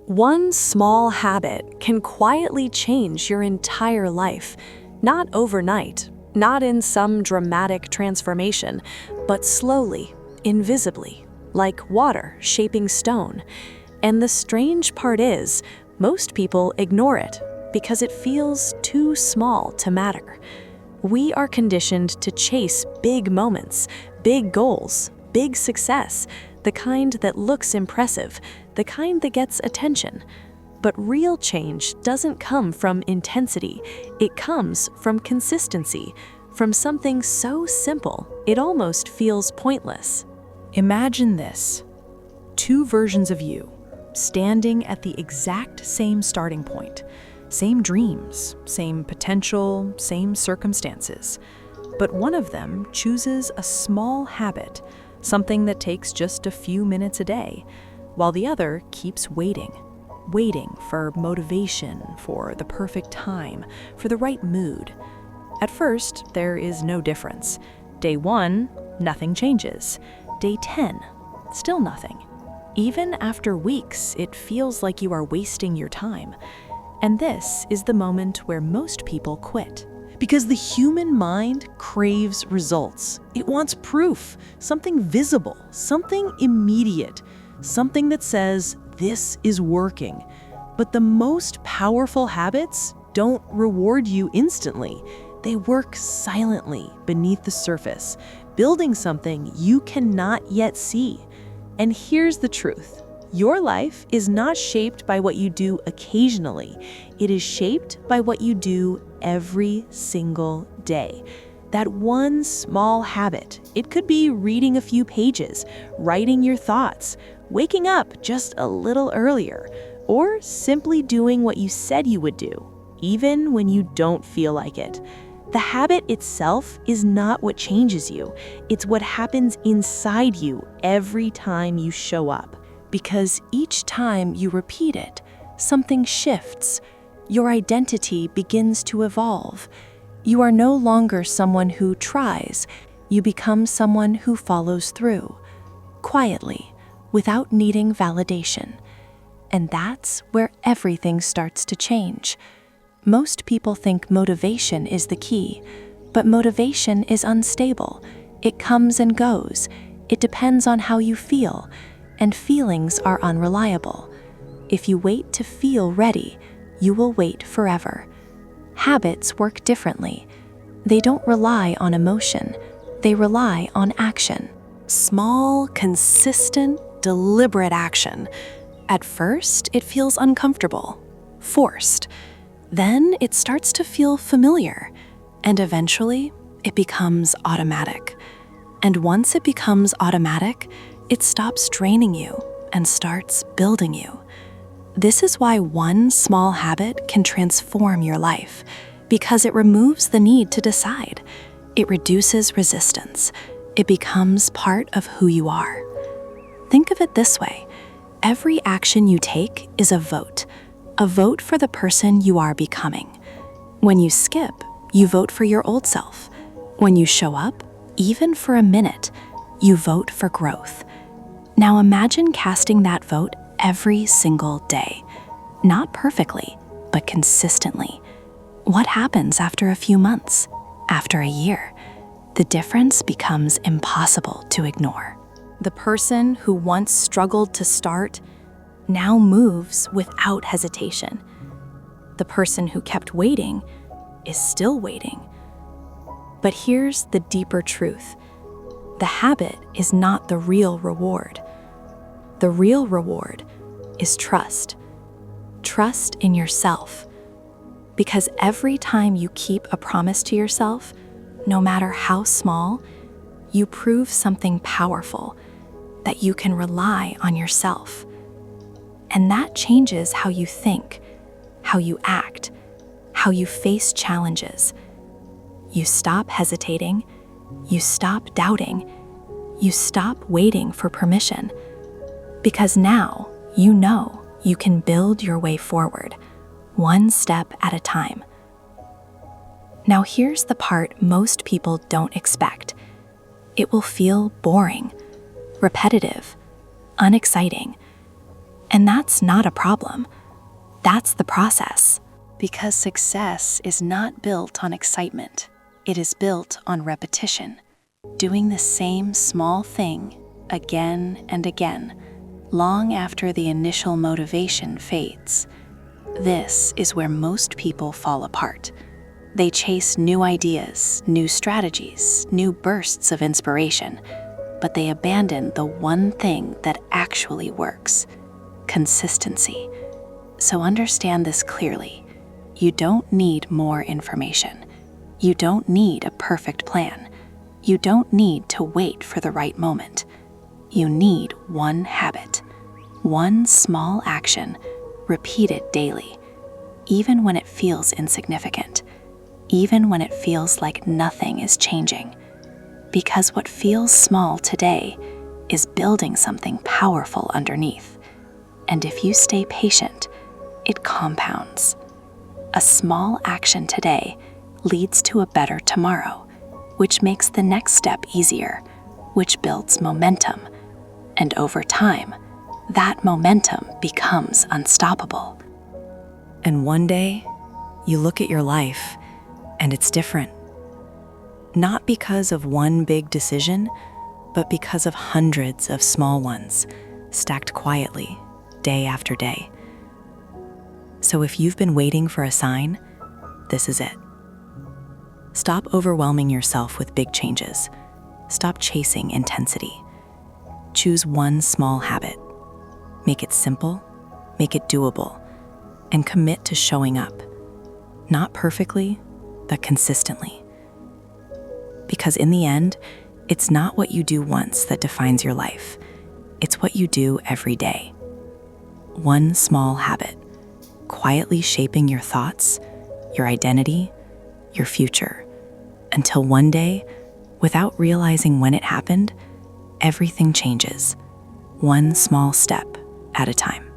One small habit can quietly change your entire life, not overnight, not in some dramatic transformation, but slowly, invisibly, like water shaping stone. And the strange part is, most people ignore it because it feels too small to matter. We are conditioned to chase big moments, big goals, big success, the kind that looks impressive, the kind that gets attention. But real change doesn't come from intensity, it comes from consistency, from something so simple it almost feels pointless. Imagine this: two versions of you, standing at the exact same starting point, same dreams, same potential, same circumstances. But one of them chooses a small habit, something that takes just a few minutes a day, while the other keeps waiting for motivation, for the perfect time, for the right mood. At first, there is no difference. Day 1, nothing changes. Day 10, still nothing. Even after weeks, it feels like you are wasting your time. And this is the moment where most people quit. Because the human mind craves results. It wants proof, something visible, something immediate, something that says, this is working. But the most powerful habits don't reward you instantly. They work silently beneath the surface, building something you cannot yet see. And here's the truth. Your life is not shaped by what you do occasionally. It is shaped by what you do every single day. That one small habit. It could be reading a few pages, writing your thoughts, waking up just a little earlier, or simply doing what you said you would do, even when you don't feel like it. The habit itself is not what changes you. It's what happens inside you every time you show up. Because each time you repeat it, something shifts. Your identity begins to evolve. You are no longer someone who tries. You become someone who follows through, quietly, without needing validation. And that's where everything starts to change. Most people think motivation is the key, but motivation is unstable. It comes and goes. It depends on how you feel. And feelings are unreliable. If you wait to feel ready, you will wait forever. Habits work differently. They don't rely on emotion. They rely on action. Small, consistent, deliberate action. At first, it feels uncomfortable, forced. Then it starts to feel familiar. And eventually, it becomes automatic. And once it becomes automatic, it stops draining you and starts building you. This is why one small habit can transform your life, because it removes the need to decide. It reduces resistance. It becomes part of who you are. Think of it this way. Every action you take is a vote for the person you are becoming. When you skip, you vote for your old self. When you show up, even for a minute, you vote for growth. Now imagine casting that vote every single day. Not perfectly, but consistently. What happens after a few months? After a year? The difference becomes impossible to ignore. The person who once struggled to start now moves without hesitation. The person who kept waiting is still waiting. But here's the deeper truth. The habit is not the real reward. The real reward is trust. Trust in yourself. Because every time you keep a promise to yourself, no matter how small, you prove something powerful, that you can rely on yourself. And that changes how you think, how you act, how you face challenges. You stop hesitating, you stop doubting, you stop waiting for permission. Because now you know you can build your way forward, one step at a time. Now here's the part most people don't expect. It will feel boring, repetitive, unexciting. And that's not a problem. That's the process. Because success is not built on excitement. It is built on repetition. Doing the same small thing again and again, long after the initial motivation fades. This is where most people fall apart. They chase new ideas, new strategies, new bursts of inspiration, but they abandon the one thing that actually works: consistency. So understand this clearly. You don't need more information. You don't need a perfect plan. You don't need to wait for the right moment. You need one habit, one small action, repeated daily, even when it feels insignificant, even when it feels like nothing is changing. Because what feels small today is building something powerful underneath. And if you stay patient, it compounds. A small action today leads to a better tomorrow, which makes the next step easier, which builds momentum. And over time, that momentum becomes unstoppable. And one day, you look at your life, and it's different. Not because of one big decision, but because of hundreds of small ones, stacked quietly, day after day. So if you've been waiting for a sign, this is it. Stop overwhelming yourself with big changes. Stop chasing intensity. Choose one small habit. Make it simple, make it doable, and commit to showing up. Not perfectly, but consistently. Because in the end, it's not what you do once that defines your life. It's what you do every day. One small habit, quietly shaping your thoughts, your identity, your future, until one day, without realizing when it happened, everything changes, one small step at a time.